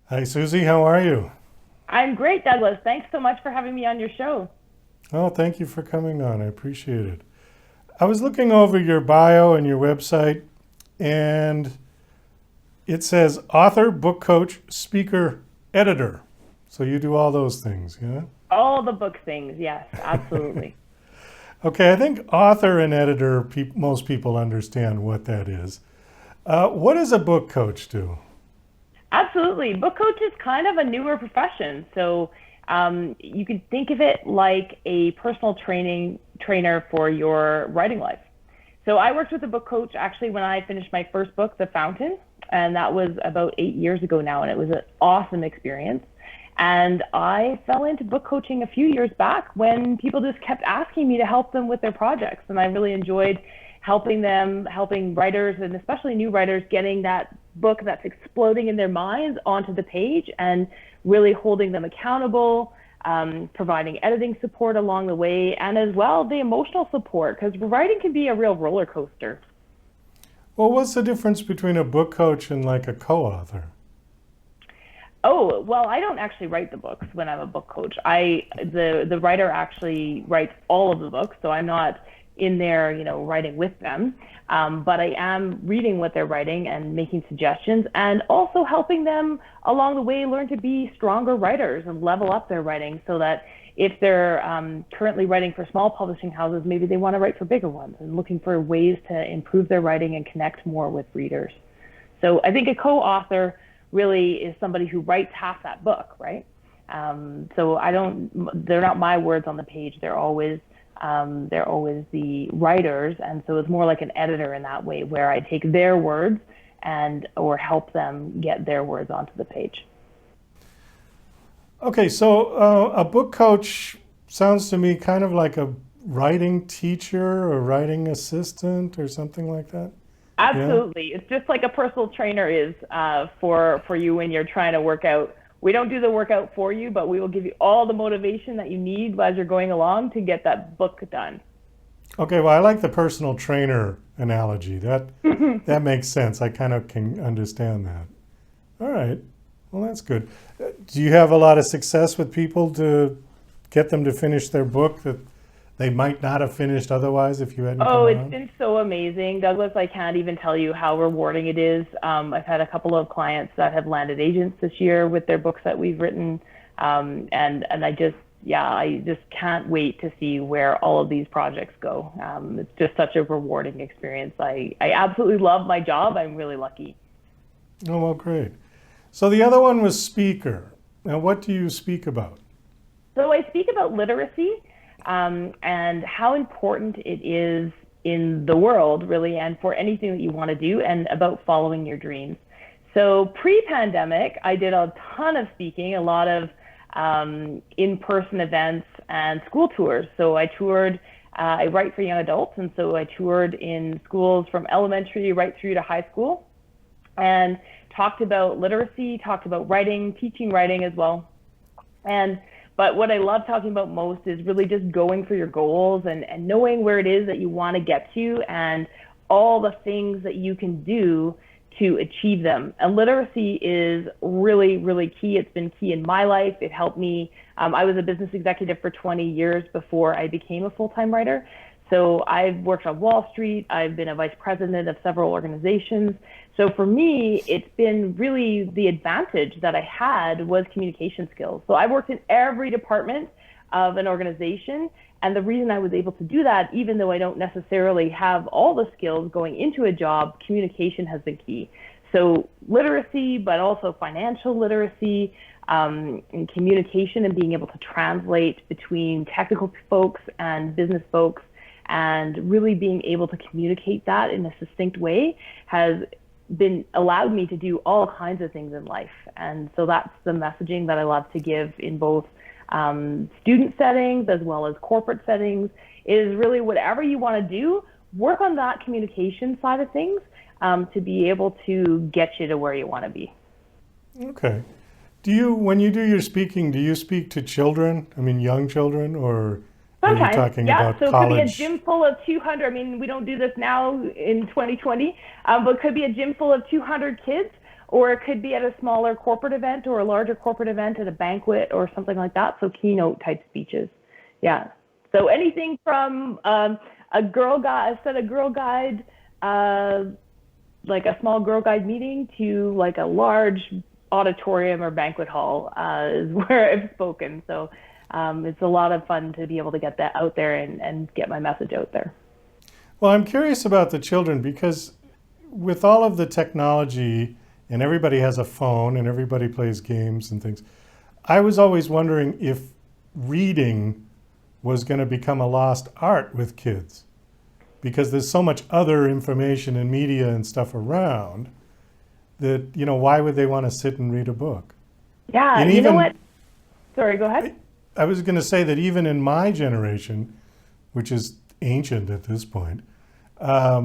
Hi, Suzy. How are you? I'm great, Douglas. Thanks so much for having me on your show. Oh, thank you for coming on. I appreciate it. I was looking over your bio and your website, and it says author, book coach, speaker, editor. So you do all those things, yeah? All the book things, yes, absolutely. Okay, I think author and editor, most people understand what that is. What does a book coach do? Absolutely. Book coach is kind of a newer profession. So you could think of it like a personal training trainer for your writing life. So I worked with a book coach actually when I finished my first book, The Fountain, and that was about 8 years ago now, and it was an awesome experience. And I fell into book coaching a few years back when people just kept asking me to help them with their projects, and I really enjoyed helping them, helping writers and especially new writers getting that book that's exploding in their minds onto the page and really holding them accountable, providing editing support along the way, and as well the emotional support because writing can be a real roller coaster. Well, what's the difference between a book coach and like a co-author? Oh, well, I don't actually write the books when I'm a book coach. The writer actually writes all of the books, so I'm not in there, writing with them. But I am reading what they're writing and making suggestions, and also helping them along the way learn to be stronger writers and level up their writing, so that if they're currently writing for small publishing houses, maybe they want to write for bigger ones and looking for ways to improve their writing and connect more with readers. So I think a co-author really is somebody who writes half that book, right? So I don't, they're not my words on the page. They're always the writers. And so it's more like an editor in that way where I take their words and, or help them get their words onto the page. Okay, so a book coach sounds to me kind of like a writing teacher or writing assistant or something like that. Yeah. Absolutely. It's just like a personal trainer is for you when you're trying to work out. We don't do the workout for you, but we will give you all the motivation that you need as you're going along to get that book done. Okay, well, I like the personal trainer analogy. That makes sense. I kind of can understand that. All right. Well, that's good. Do you have a lot of success with people to get them to finish their book that they might not have finished otherwise if you hadn't come Oh, it's around? been so amazing, Douglas. I can't even tell you how rewarding it is. I've had a couple of clients that have landed agents this year with their books that we've written, and I just can't wait to see where all of these projects go. It's just such a rewarding experience. I absolutely love my job. I'm really lucky. Oh, well, great. So the other one was speaker. Now, what do you speak about? So I speak about literacy and how important it is in the world, really, and for anything that you want to do, and about following your dreams. So pre-pandemic, I did a ton of speaking, a lot of in-person events and school tours. So I toured. I write for young adults, and so I toured in schools from elementary right through to high school, and talked about literacy, talked about writing, teaching writing as well. And but what I love talking about most is really just going for your goals and knowing where it is that you want to get to and all the things that you can do to achieve them. And literacy is really, really key. It's been key in my life. It helped me. I was a business executive for 20 years before I became a full-time writer. So I've worked on Wall Street. I've been a vice president of several organizations. So for me, it's been really the advantage that I had was communication skills. So I worked in every department of an organization. And the reason I was able to do that, even though I don't necessarily have all the skills going into a job, communication has been key. So literacy, but also financial literacy, and communication and being able to translate between technical folks and business folks and really being able to communicate that in a succinct way has been allowed me to do all kinds of things in life. And so that's the messaging that I love to give in both student settings as well as corporate settings is really whatever you want to do, work on that communication side of things to be able to get you to where you want to be. Okay. When you do your speaking, do you speak to children? I mean, young children, or are you Sometimes, talking yeah. about So it could be a college? gym full of 200. I mean, we don't do this now in 2020, but it could be a gym full of 200 kids. or it could be at a smaller corporate event or a larger corporate event at a banquet or something like that. So keynote type speeches. Yeah. So anything from a girl guide, a set of girl guide, like a small girl guide meeting, to like a large auditorium or banquet hall is where I've spoken. So it's a lot of fun to be able to get that out there and get my message out there. Well, I'm curious about the children because with all of the technology and everybody has a phone and everybody plays games and things, I was always wondering if reading was going to become a lost art with kids because there's so much other information and media and stuff around that, why would they want to sit and read a book? Yeah, and you know what? Sorry, go ahead. I was going to say that even in my generation, which is ancient at this point, I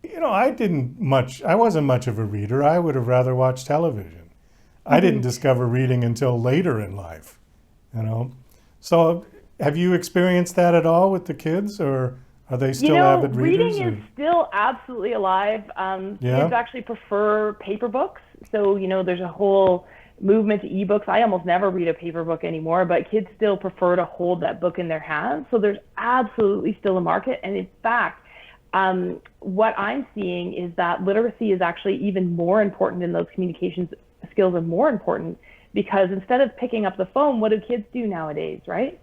wasn't much of a reader. I would have rather watched television. I didn't discover reading until later in life, So have you experienced that at all with the kids, or are they still avid readers? Reading is still absolutely alive. Kids actually prefer paper books. So, there's a whole movement to ebooks. I almost never read a paper book anymore, but kids still prefer to hold that book in their hands. So there's absolutely still a market. And in fact, what I'm seeing is that literacy is actually even more important, and those communications skills are more important, because instead of picking up the phone, what do kids do nowadays, right?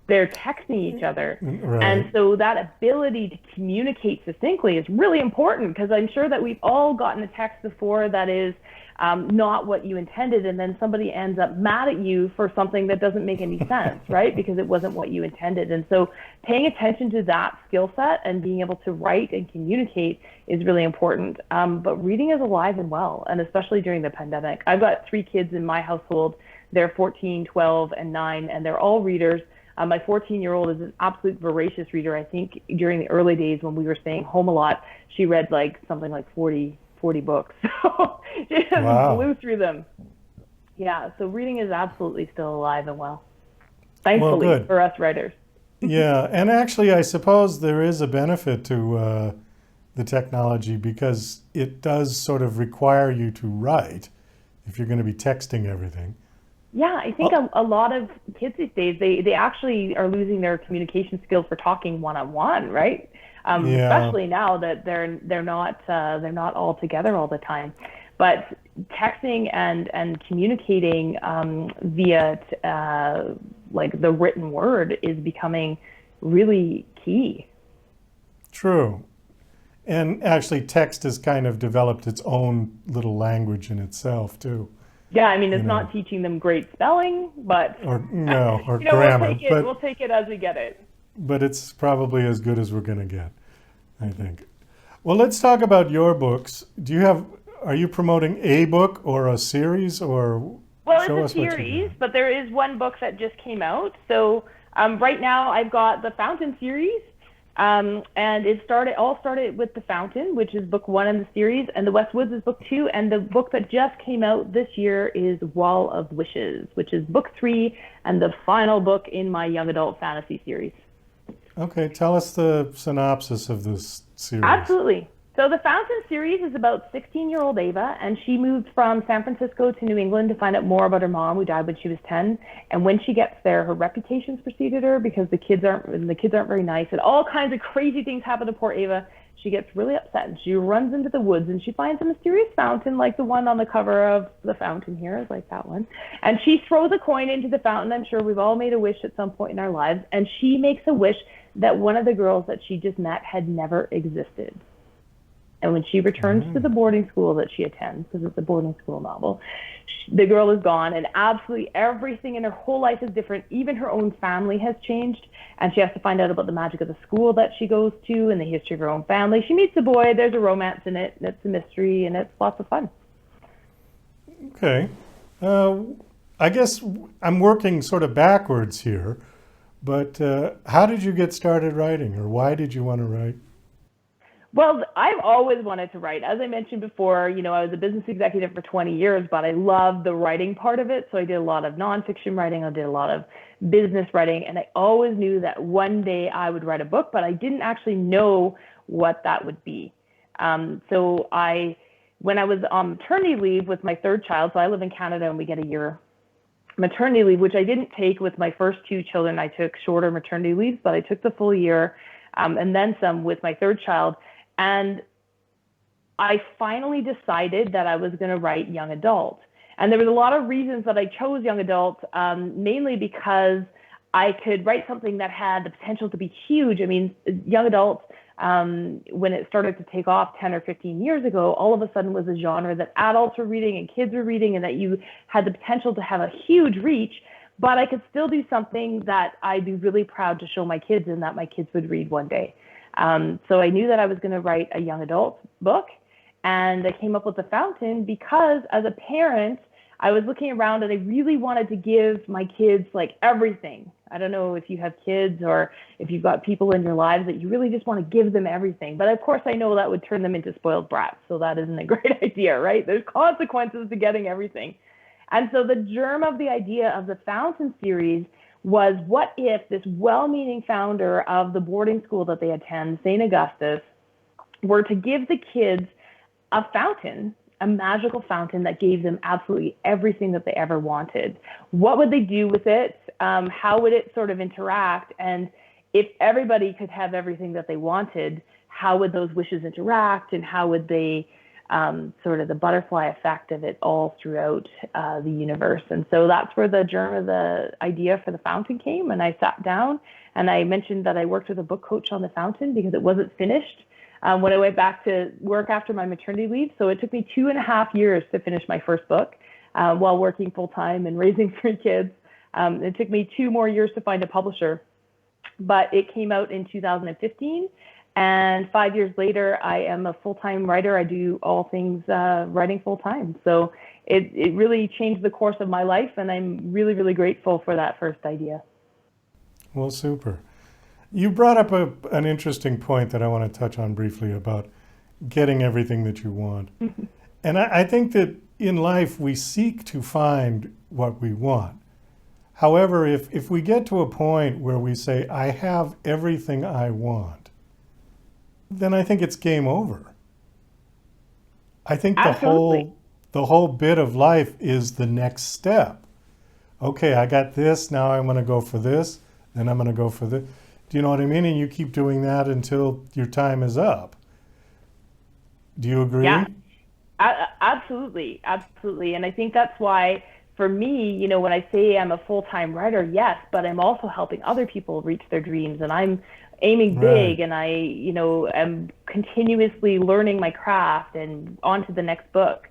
They're texting each other. Right. And so that ability to communicate succinctly is really important, because I'm sure that we've all gotten a text before that is not what you intended, and then somebody ends up mad at you for something that doesn't make any sense, right? Because it wasn't what you intended. And so paying attention to that skill set and being able to write and communicate is really important. But reading is alive and well, and especially during the pandemic. I've got 3 kids in my household. They're 14, 12, and 9, and they're all readers. My 14-year-old is an absolute voracious reader. I think during the early days when we were staying home a lot, she read something like 40 books. So she just blew through them. Yeah, so reading is absolutely still alive and well. Thankfully for us writers. Yeah, and actually I suppose there is a benefit to the technology, because it does sort of require you to write if you're going to be texting everything. Yeah, I think a lot of kids these days, they actually are losing their communication skills for talking one-on-one, right? Especially now that they're not all together all the time. But texting and communicating via the written word is becoming really key. True. And actually text has kind of developed its own little language in itself too. Yeah, I mean, it's not teaching them great spelling, but or grammar. We'll take it as we get it. But it's probably as good as we're going to get, I think. Well, let's talk about your books. Are you promoting a book or a series, or? Well, it's a series, but there is one book that just came out. So right now I've got the Fountain series. And it all started with The Fountain, which is book 1 in the series, and The West Woods is book 2, and the book that just came out this year is Wall of Wishes, which is book 3 and the final book in my young adult fantasy series. Okay, tell us the synopsis of this series. Absolutely. So the Fountain series is about 16-year-old Ava, and she moved from San Francisco to New England to find out more about her mom, who died when she was 10. And when she gets there, her reputation's preceded her because the kids aren't very nice, and all kinds of crazy things happen to poor Ava. She gets really upset, and she runs into the woods, and she finds a mysterious fountain, like the one on the cover of The Fountain here, like that one. And she throws a coin into the fountain. I'm sure we've all made a wish at some point in our lives, and she makes a wish that one of the girls that she just met had never existed. And when she returns to the boarding school that she attends, because it's a boarding school novel, the girl is gone, and absolutely everything in her whole life is different. Even her own family has changed, and she has to find out about the magic of the school that she goes to and the history of her own family. She meets a boy, there's a romance in it, and it's a mystery, and it's lots of fun. Okay. I guess I'm working sort of backwards here, but how did you get started writing, or why did you want to write? Well, I've always wanted to write. As I mentioned before, I was a business executive for 20 years, but I loved the writing part of it. So I did a lot of nonfiction writing. I did a lot of business writing. And I always knew that one day I would write a book, but I didn't actually know what that would be. So I when I was on maternity leave with my third child, so I live in Canada and we get a year maternity leave, which I didn't take with my first two children. I took shorter maternity leaves, but I took the full year and then some with my third child. And I finally decided that I was going to write young adult. And there was a lot of reasons that I chose young adult, mainly because I could write something that had the potential to be huge. I mean, young adult, when it started to take off 10 or 15 years ago, all of a sudden was a genre that adults were reading and kids were reading, and that you had the potential to have a huge reach, but I could still do something that I'd be really proud to show my kids and that my kids would read one day. So I knew that I was going to write a young adult book, and I came up with The Fountain because as a parent, I was looking around and I really wanted to give my kids like everything. I don't know if you have kids or if you've got people in your lives that you really just want to give them everything. But of course, I know that would turn them into spoiled brats. So that isn't a great idea, right? There's consequences to getting everything. And so the germ of the idea of the Fountain series was, what if this well-meaning founder of the boarding school that they attend, St. Augustus, were to give the kids a fountain, a magical fountain that gave them absolutely everything that they ever wanted? What would they do with it? How would it sort of interact? And if everybody could have everything that they wanted, how would those wishes interact? And how would they sort of the butterfly effect of it all throughout the universe? And so that's where the germ of the idea for the Fountain came. And I sat down and I mentioned that I worked with a book coach on the Fountain because it wasn't finished when I went back to work after my maternity leave. So it took me 2.5 years to finish my first book while working full time and raising 3 kids. It took me 2 more years to find a publisher, but it came out in 2015. And 5 years later, I am a full-time writer. I do all things writing full-time. So it really changed the course of my life, and I'm really, really grateful for that first idea. Well, super. You brought up an interesting point that I want to touch on briefly about getting everything that you want. And I think that in life we seek to find what we want. However, if we get to a point where we say, I have everything I want, then I think it's game over. I think Absolutely. the whole bit of life is the next step. Okay, I got this, now I'm going to go for this, then I'm going to go for this. Do you know what I mean? And you keep doing that until your time is up. Do you agree? Yeah, absolutely. Absolutely. And I think that's why, for me, you know, when I say I'm a full-time writer, yes, but I'm also helping other people reach their dreams, and I'm aiming big, and I, you know, am continuously learning my craft and on to the next book.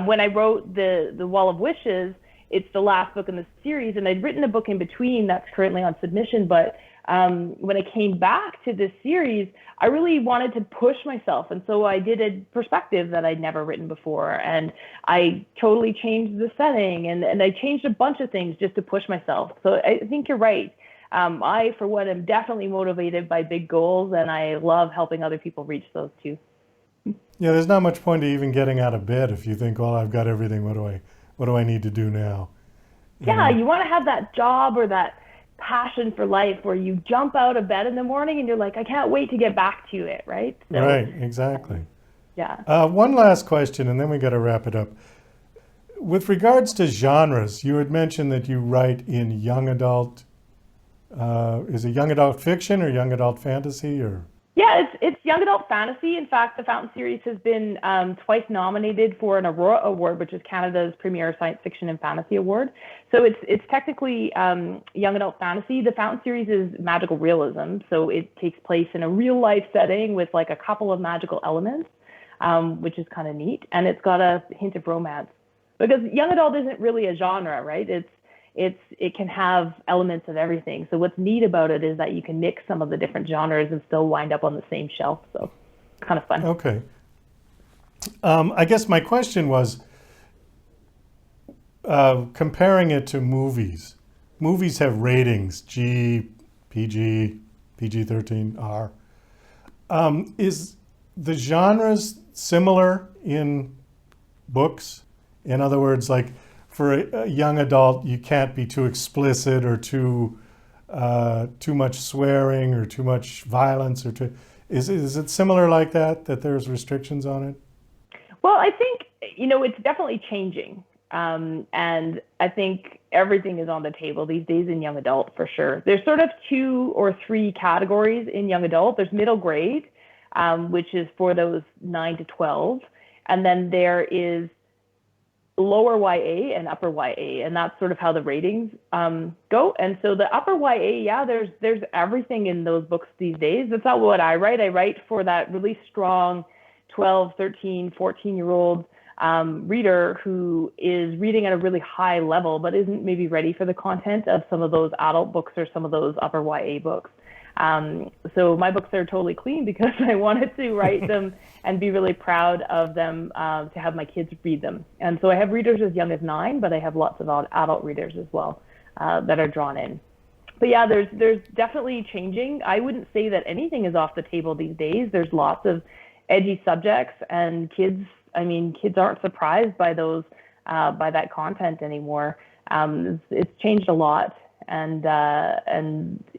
When I wrote the Wall of Wishes, it's the last book in the series, and I'd written a book in between that's currently on submission, but when I came back to this series, I really wanted to push myself. And so I did a perspective that I'd never written before. And I totally changed the setting, and I changed a bunch of things just to push myself. So I think you're right. I, for one, am definitely motivated by big goals, and I love helping other people reach those too. Yeah, there's not much point to even getting out of bed if you think, well, I've got everything. What do I need to do now? Yeah, you want to have that job or that passion for life where you jump out of bed in the morning and you're like, I can't wait to get back to it, right? So, right, exactly. Yeah. One last question, and then we got to wrap it up. With regards to genres, you had mentioned that you write in young adult. Is it young adult fiction or young adult fantasy, or? Yeah, it's young adult fantasy. In fact, the Fountain series has been twice nominated for an Aurora Award, which is Canada's premier science fiction and fantasy award. So it's technically young adult fantasy. The Fountain series is magical realism, so it takes place in a real life setting with like a couple of magical elements, which is kind of neat, and it's got a hint of romance. Because young adult isn't really a genre, right? It can have elements of everything. So what's neat about it is that you can mix some of the different genres and still wind up on the same shelf. So kind of fun. Okay. I guess my question was comparing it to movies. Movies have ratings, G, PG, PG-13, R. Is the genres similar in books? In other words, like, for a young adult, you can't be too explicit or too much swearing or too much violence, or is it similar like that there's restrictions on it? Well, I think, it's definitely changing. And I think everything is on the table these days in young adult for sure. There's sort of 2 or 3 categories in young adult. There's middle grade, which is for those 9 to 12. And then there is lower YA and upper YA, and that's sort of how the ratings go. And so the upper YA, yeah, there's everything in those books these days. That's not what I write. I write for that really strong 12, 13, 14-year-old reader who is reading at a really high level, but isn't maybe ready for the content of some of those adult books or some of those upper YA books. So my books are totally clean because I wanted to write them and be really proud of them, to have my kids read them. And so I have readers as young as 9, but I have lots of adult readers as well, that are drawn in. But yeah, there's definitely changing. I wouldn't say that anything is off the table these days. There's lots of edgy subjects, and kids aren't surprised by those, by that content anymore. It's changed a lot. And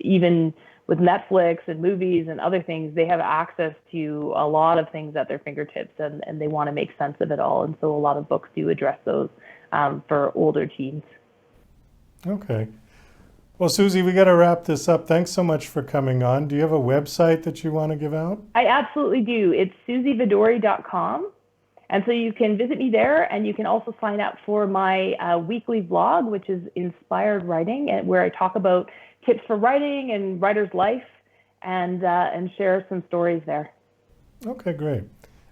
even with Netflix and movies and other things, they have access to a lot of things at their fingertips, and they want to make sense of it all. And so a lot of books do address those, for older teens. Okay. Well, Suzy, we got to wrap this up. Thanks so much for coming on. Do you have a website that you want to give out? I absolutely do. It's SuzyValdori.com. And so you can visit me there, and you can also sign up for my weekly vlog, which is Inspired Writing, where I talk about tips for writing and writer's life, and share some stories there. Okay, great.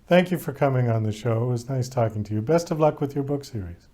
Thank you for coming on the show. It was nice talking to you. Best of luck with your book series.